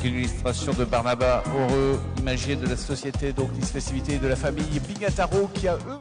Avec une illustration de Barnaba Heureux, imagier de la société, donc Nice Festivité de la famille Bigataro qui a eux.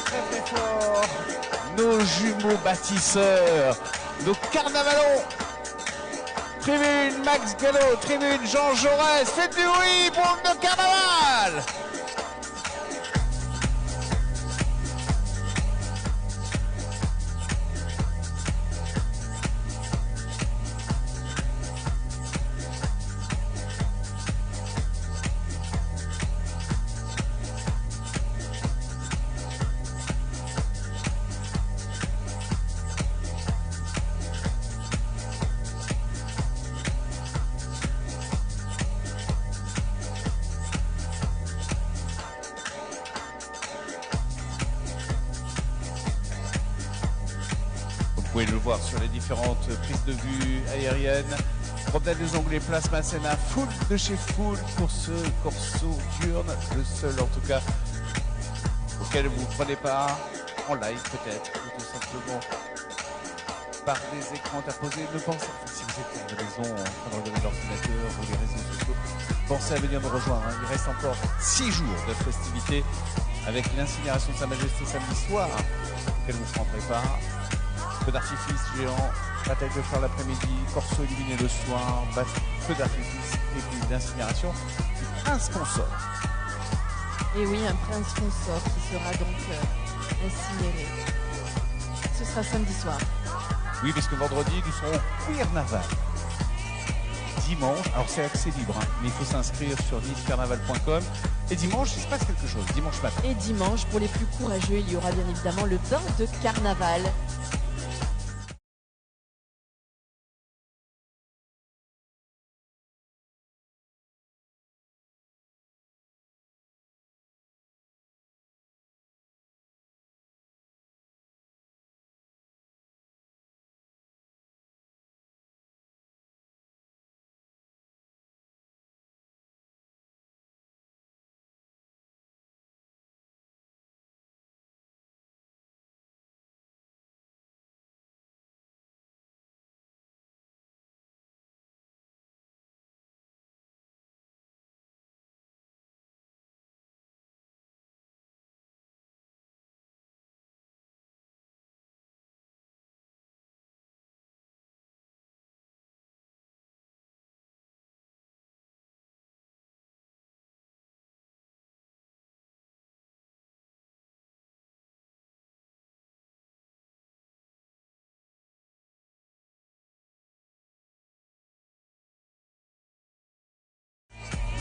Très très fort nos jumeaux bâtisseurs, nos carnavalons. Tribune Max Gallo, tribune Jean Jaurès, faites du bruit pour le carnaval. Vous pouvez le voir sur les différentes prises de vue aériennes. Promenade des Anglais, place Masséna, foule de chez foule pour ce corso diurne, le seul en tout cas auquel vous prenez part en live peut-être, ou tout simplement par des écrans interposés. Ne pensez pas, si vous êtes à la maison en train de regarder l'ordinateur ou les réseaux sociaux, pensez à venir nous rejoindre. Il reste encore 6 jours de festivités avec l'incinération de Sa Majesté samedi soir, auquel vous prendrez part. Feu d'artifice géant, bataille de fer l'après-midi, corso illuminé le soir, feu d'artifice et puis d'incinération du prince consort. Et oui, un prince consort qui sera donc incinéré. Ce sera samedi soir. Oui, parce que vendredi, nous serons au carnaval. Dimanche, alors c'est accès libre, hein, mais il faut s'inscrire sur nicecarnaval.com. Et dimanche, il se passe quelque chose, dimanche matin. Et dimanche, pour les plus courageux, il y aura bien évidemment le bain de carnaval.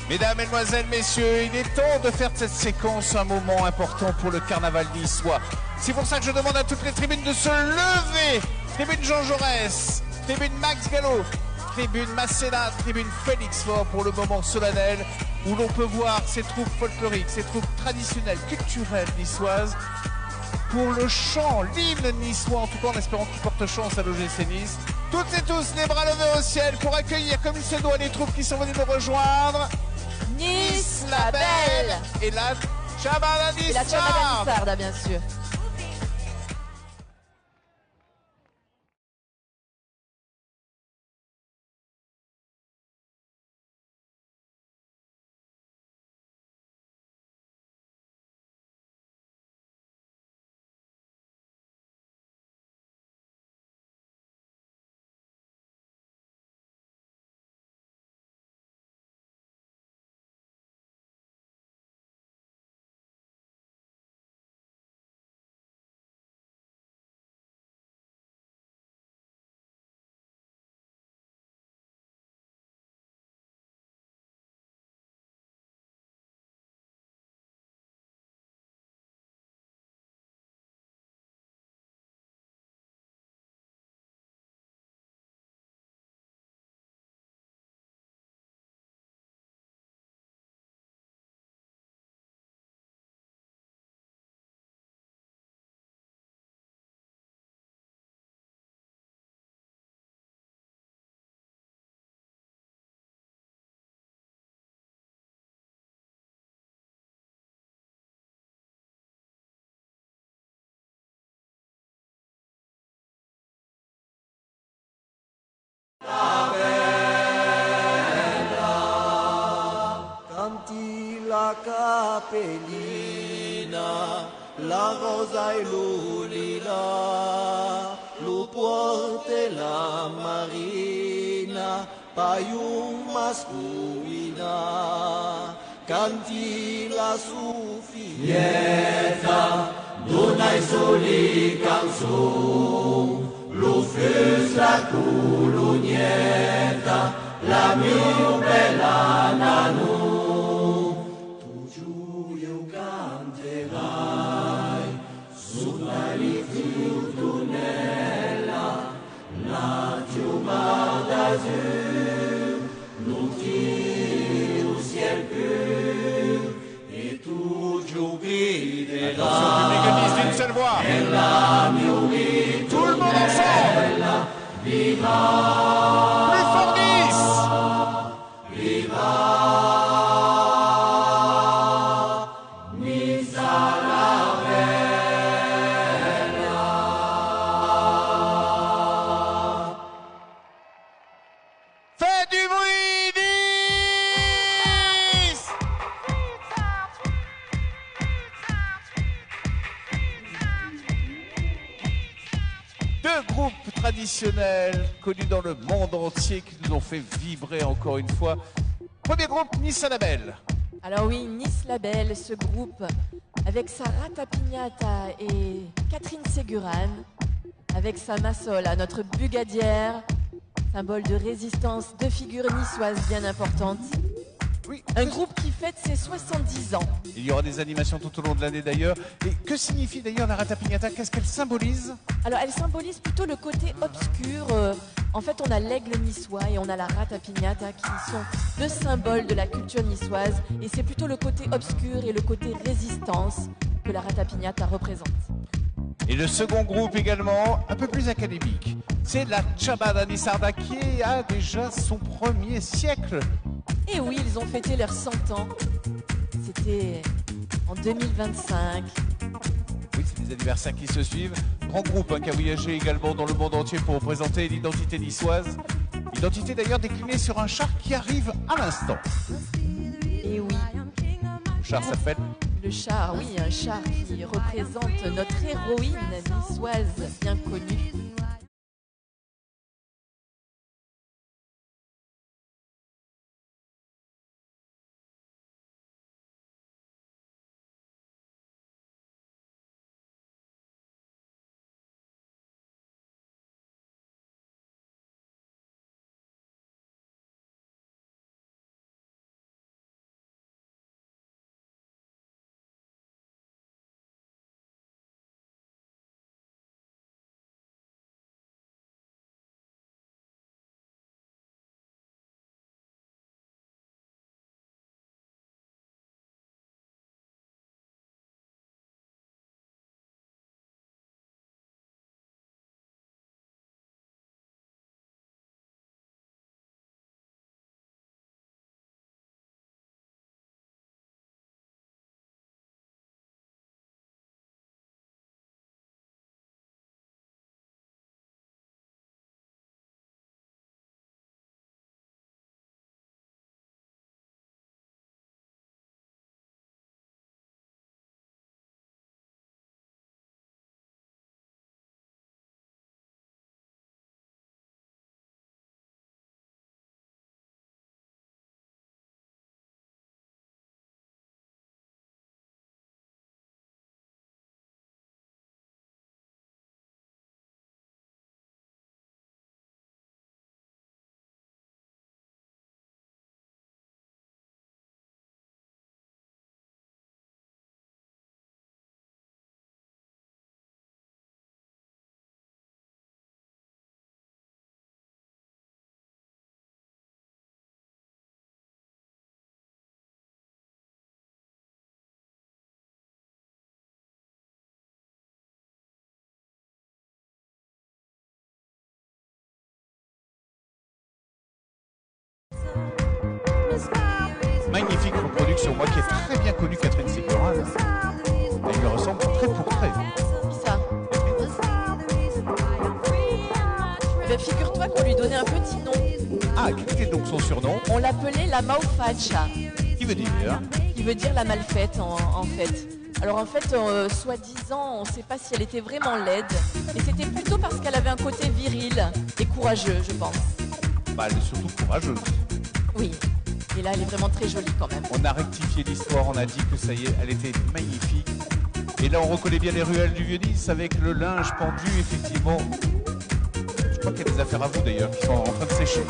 Mesdames, Mesdemoiselles, Messieurs, il est temps de faire de cette séquence un moment important pour le carnaval niçois. C'est pour ça que je demande à toutes les tribunes de se lever. Tribune Jean Jaurès, tribune Max Gallo, tribune Masséna, tribune Félix Faure pour le moment solennel où l'on peut voir ces troupes folkloriques, ces troupes traditionnelles, culturelles niçoises pour le chant, l'hymne niçois, en tout cas en espérant qu'il porte chance à l'OGC Nice. Toutes et tous les bras levés au ciel pour accueillir comme il se doit les troupes qui sont venues nous rejoindre. Nice la belle et la Chamada et la Chamada Sarda, bien sûr. capellina, la rosa e l'ulila, lo porte la marina, paium masculina, canti la suffietta, donai soli canzon, lo fus la culugnetta, la mia bella nanu. Tu giù io canterai, sulla rifiutunella, la piuma d'azur, non tiro ciel pur, et tu giù griderai. Attention, public de Nice d'une seule voix. Tout le monde ensemble. Viva, Plus fort Nice. viva, Nizza la bella. Faites du bruit, Nice. Deux groupes traditionnels connus dans le monde entier qui nous ont fait vibrer encore une fois. Premier groupe, Nice Label. Alors oui, Nice Label, ce groupe, avec sa Ratapignata et Catherine Ségurane, avec sa Massola, notre bugadière, symbole de résistance, deux figures niçoises bien importantes. Oui. Un groupe qui fête ses 70 ans. Il y aura des animations tout au long de l'année d'ailleurs. Et que signifie d'ailleurs la Ratapignata? Qu'est-ce qu'elle symbolise? Alors elle symbolise plutôt le côté obscur. En fait, on a l'aigle niçois et on a la Ratapignata qui sont deux symboles de la culture niçoise. Et c'est plutôt le côté obscur et le côté résistance que la Ratapignata représente. Et le second groupe également, un peu plus académique. C'est la Ciabada di Sarda qui a déjà son premier siècle. Et oui, ils ont fêté leurs 100 ans. C'était en 2025. Oui, c'est des anniversaires qui se suivent. Grand groupe qui a voyagé également dans le monde entier pour représenter l'identité niçoise. Identité d'ailleurs déclinée sur un char qui arrive à l'instant. Et oui, Le char s'appelle... le char, oui, un char qui représente notre héroïne niçoise bien connue. Magnifique reproduction, moi qui ai très bien connu Catherine Ségurane. Elle me ressemble très pour très. Qui ça? Ben, figure-toi qu'on lui donnait un petit nom. Ah, quel était donc son surnom? On l'appelait la Maufacha. Qui veut dire? Qui veut dire la malfaite en fait. Alors en fait, soi-disant, on ne sait pas si elle était vraiment laide, mais c'était plutôt parce qu'elle avait un côté viril et courageux, je pense. Bah, elle est surtout courageuse. Oui, et là, elle est vraiment très jolie quand même. On a rectifié l'histoire, on a dit que ça y est, elle était magnifique. Et là, on reconnaît bien les ruelles du Vieux-Nice avec le linge pendu, effectivement. Je crois qu'il y a des affaires à vous d'ailleurs qui sont en train de sécher.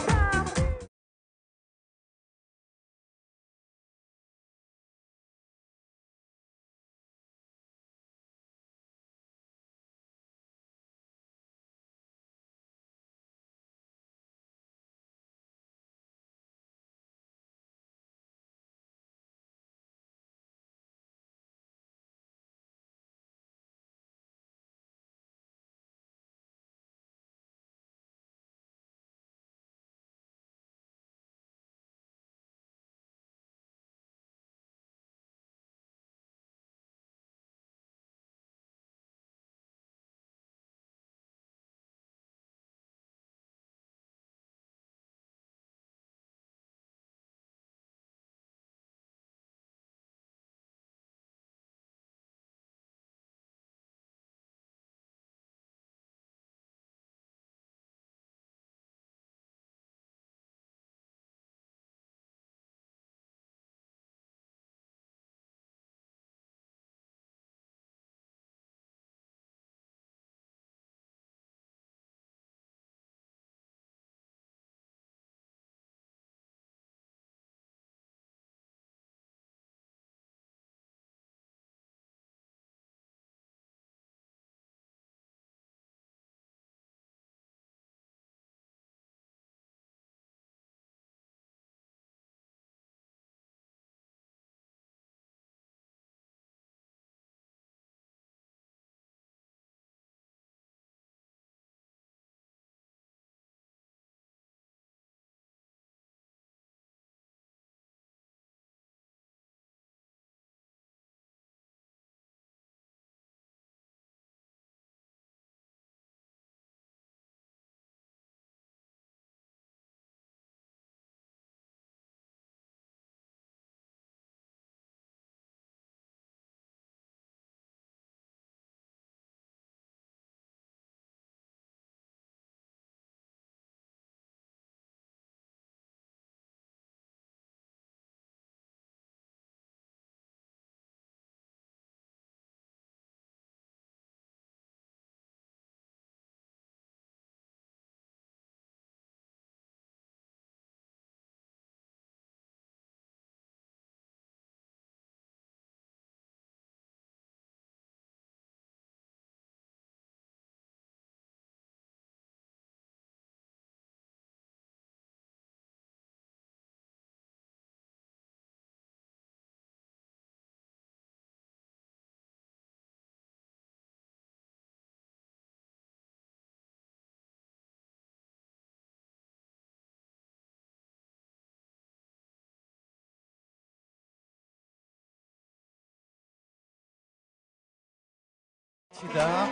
D'art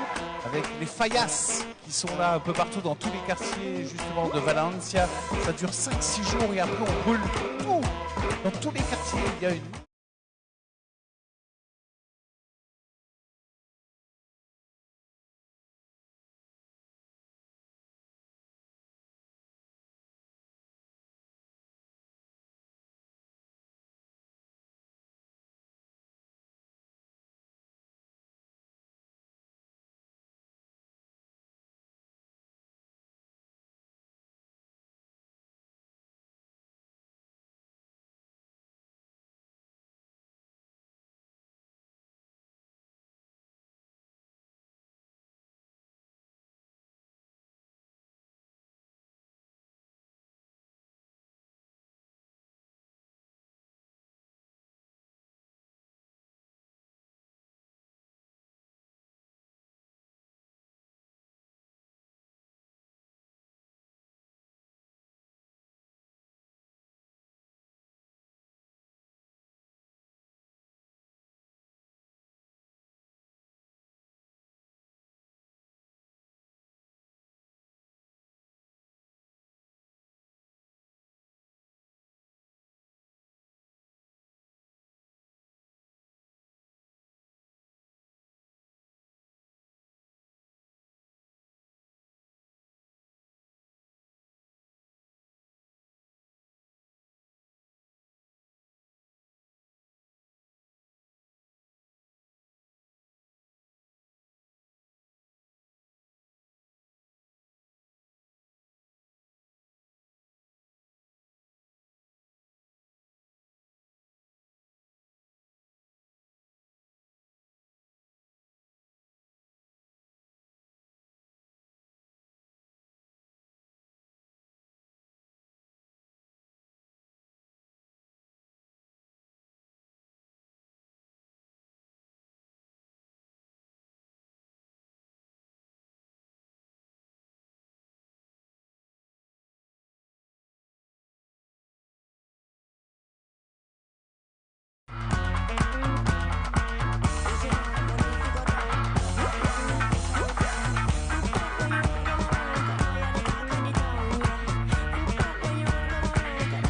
avec les faïasses qui sont là un peu partout dans tous les quartiers justement de Valencia. Ça dure 5-6 jours et après on brûle tout. Dans tous les quartiers, il y a une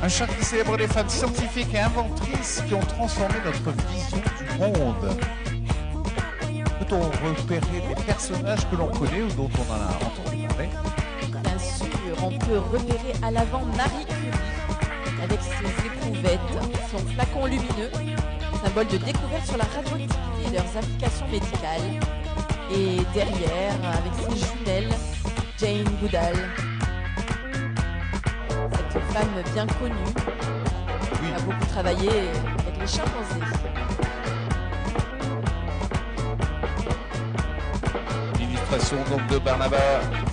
Un char qui célèbre les femmes scientifiques et inventrices qui ont transformé notre vision du monde. Peut-on repérer des personnages que l'on connaît ou dont on en a entendu parler? Bien sûr, on peut repérer à l'avant Marie Curie avec ses éprouvettes, son flacon lumineux, symbole de découverte sur la radioactivité et leurs applications médicales. Et derrière, avec ses jumelles, Jane Goodall. Cette femme bien connue Oui. a beaucoup travaillé avec les chimpanzés. L'illustration donc de Barnaba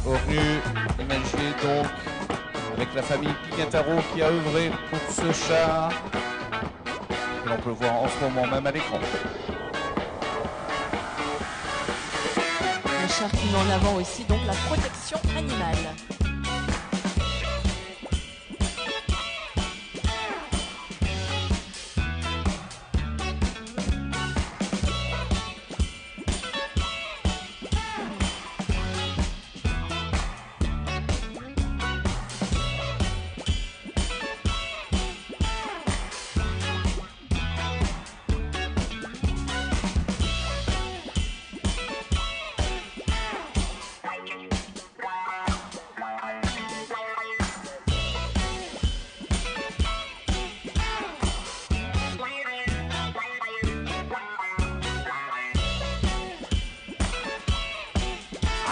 Ornu, imaginée donc avec la famille Pignataro qui a œuvré pour ce char que l'on peut voir en ce moment même à l'écran. Un char qui met en avant aussi donc la protection animale.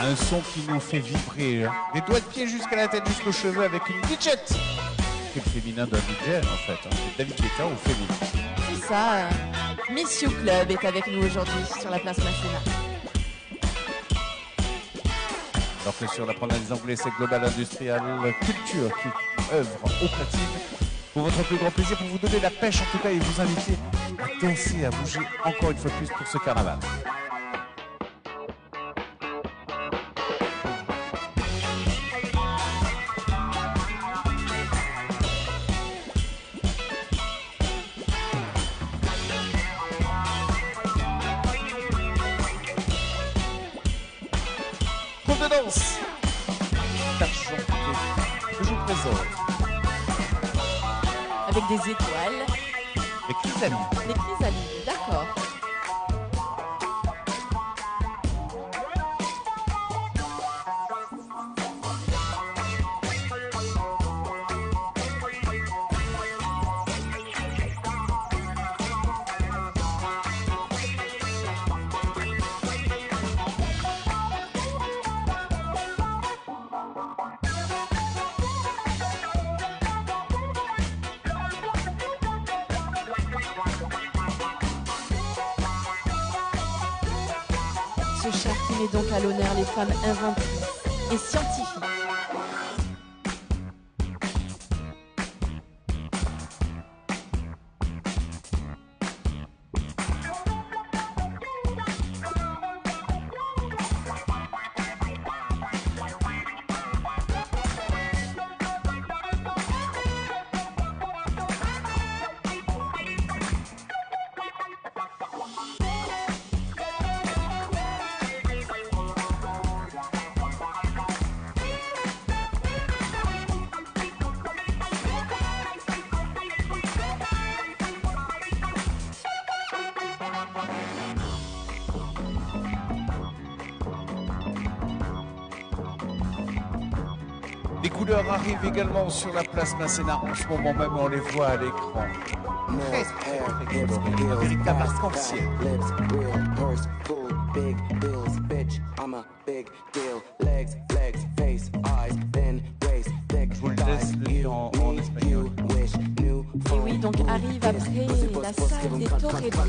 Un son qui nous fait vibrer, hein. Des doigts de pied jusqu'à la tête, jusqu'aux cheveux avec une budget. C'est le féminin d'un budget en fait, hein. C'est David Guetta au féminin. C'est ça, Miss You Club est avec nous aujourd'hui sur la place Masséna. Alors que sur la promenade des Anglais, c'est Global Industrial Culture qui œuvre au platine pour votre plus grand plaisir, pour vous donner la pêche en tout cas et vous inviter à danser, à bouger encore une fois plus pour ce carnaval. De danse d'argent que je vous présente Avec des étoiles, les Chrysalides. des chrysalides, d'accord. Ce char qui met donc à l'honneur les femmes inventrices et scientifiques. Les couleurs arrivent également sur la place Masséna en ce moment même, on les voit à l'écran. Très, très, très coloré, un véritable arc-en-ciel. Je vous le laisse le dire en espagnol. Et oui, donc arrive après la salle des Torrediera,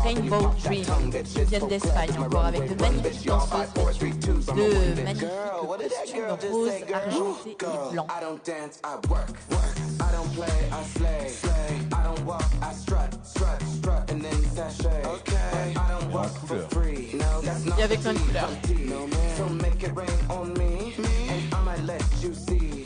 Rainbow Dream, qui viennent d'Espagne encore avec de magnifiques danseuses vêtues de magnifiques costumes roses, argentés et blancs. Et avec plein de couleurs.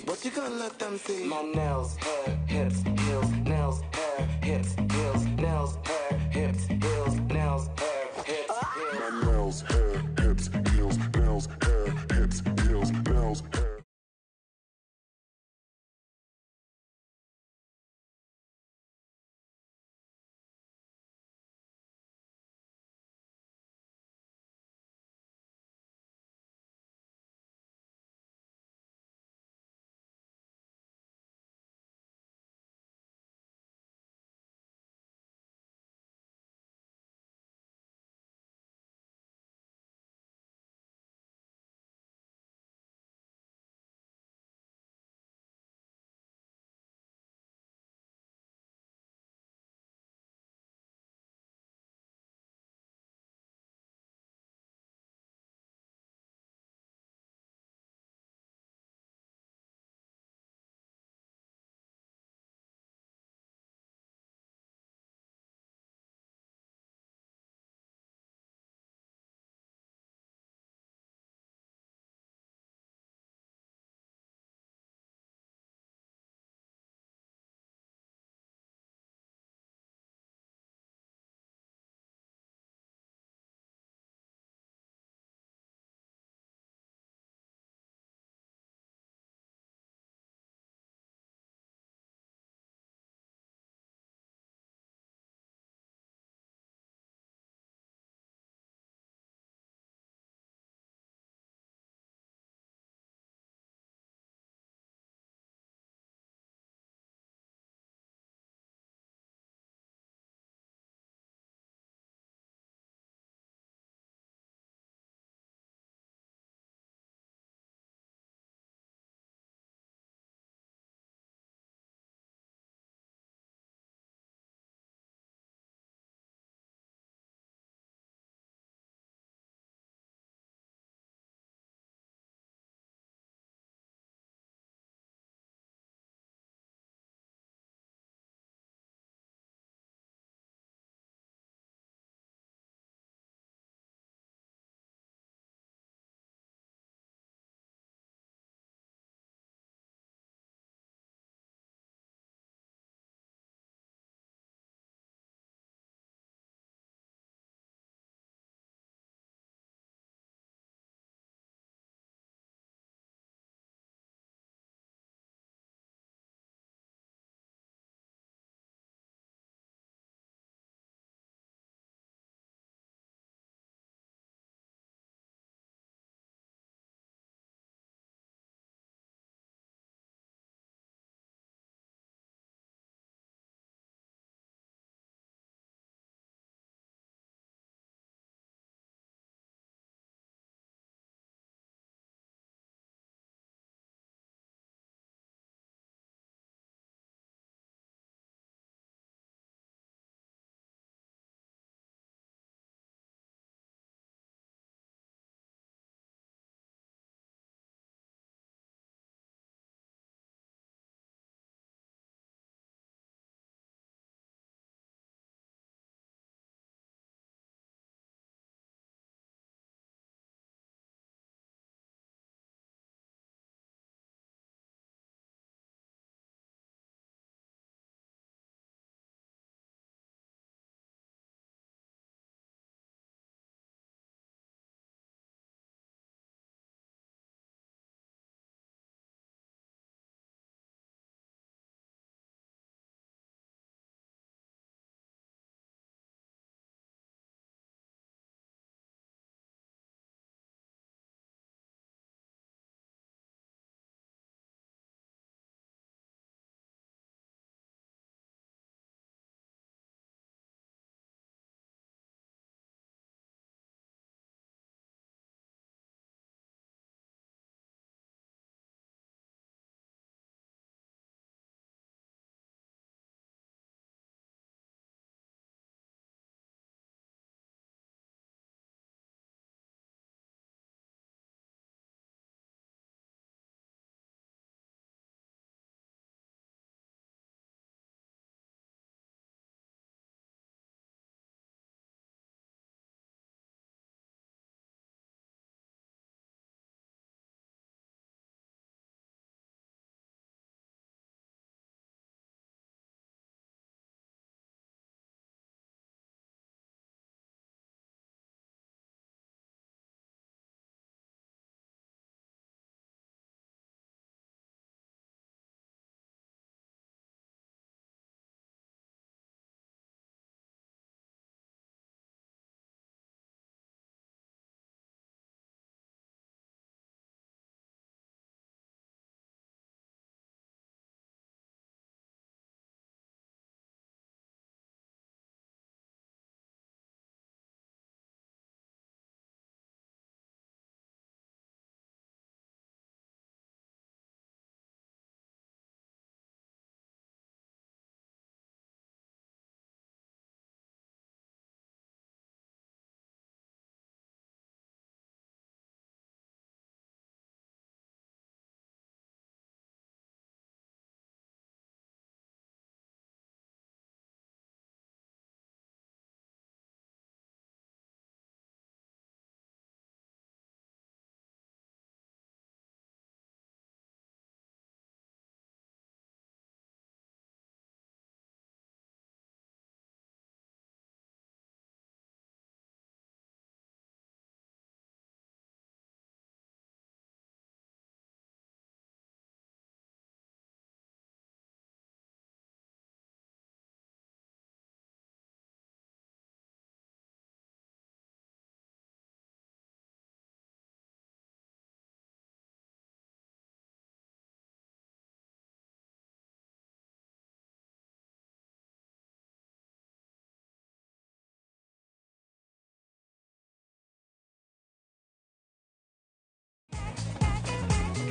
What you gonna let them see? My nails, hair, hips, heels, nails, hair, hips, heels, nails, hair, hips, heels, nails, hair, hips, heels. My nails, hair, hips, heels, nails, hair, hips, heels, nails, hair.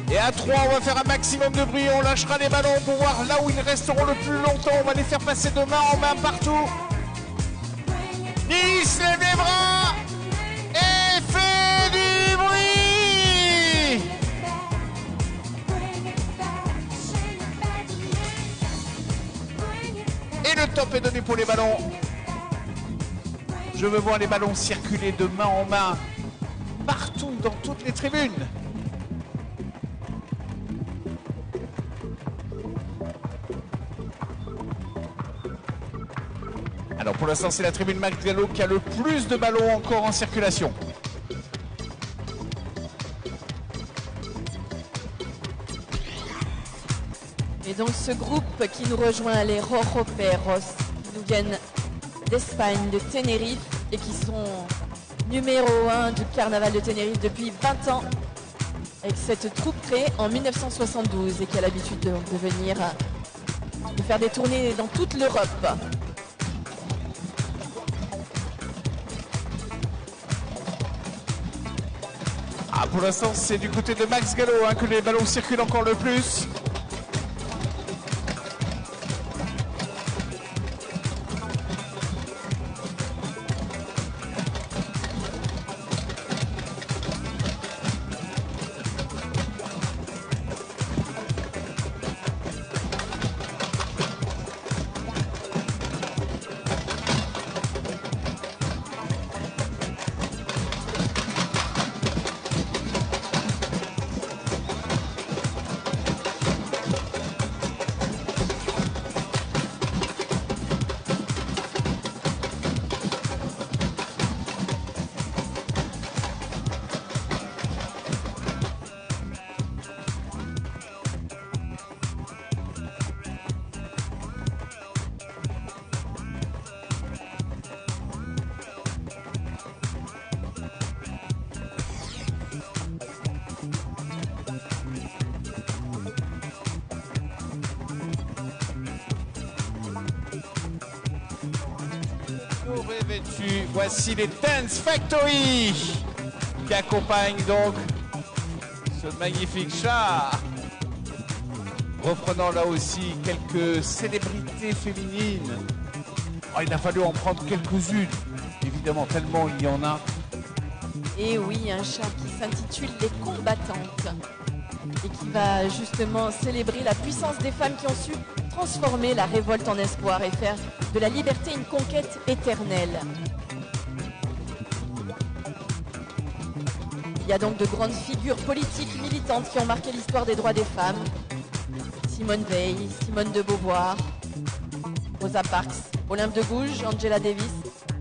Et à 3, on va faire un maximum de bruit. On lâchera les ballons pour voir là où ils resteront le plus longtemps. On va les faire passer de main en main partout. Nice, lève les bras et fait du bruit. Et le top est donné pour les ballons. Je veux voir les ballons circuler de main en main partout dans toutes les tribunes. Alors pour l'instant, c'est la tribune Max Gallo qui a le plus de ballons encore en circulation. Et donc ce groupe qui nous rejoint, les Rojo Perros, qui nous viennent d'Espagne, de Tenerife, et qui sont numéro 1 du carnaval de Tenerife depuis 20 ans, avec cette troupe créée en 1972 et qui a l'habitude de venir, de faire des tournées dans toute l'Europe. Ah, pour l'instant, c'est du côté de Max Gallo que les ballons circulent encore le plus. Revêtus, voici les Dance Factory qui accompagnent donc ce magnifique char, reprenant là aussi quelques célébrités féminines. Oh, il a fallu en prendre quelques-unes, évidemment, tellement il y en a. Et oui, un char qui s'intitule Les Combattantes et qui va justement célébrer la puissance des femmes qui ont su transformer la révolte en espoir et faire de la liberté une conquête éternelle. Il y a donc de grandes figures politiques militantes qui ont marqué l'histoire des droits des femmes. Simone Veil, Simone de Beauvoir, Rosa Parks, Olympe de Gouges, Angela Davis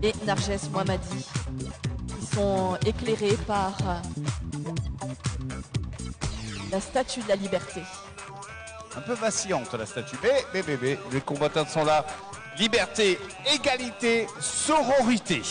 et Narges Mohammadi, qui sont éclairés par la statue de la liberté. Un peu vacillante la statue, mais les combattants sont là. Liberté, égalité, sororité.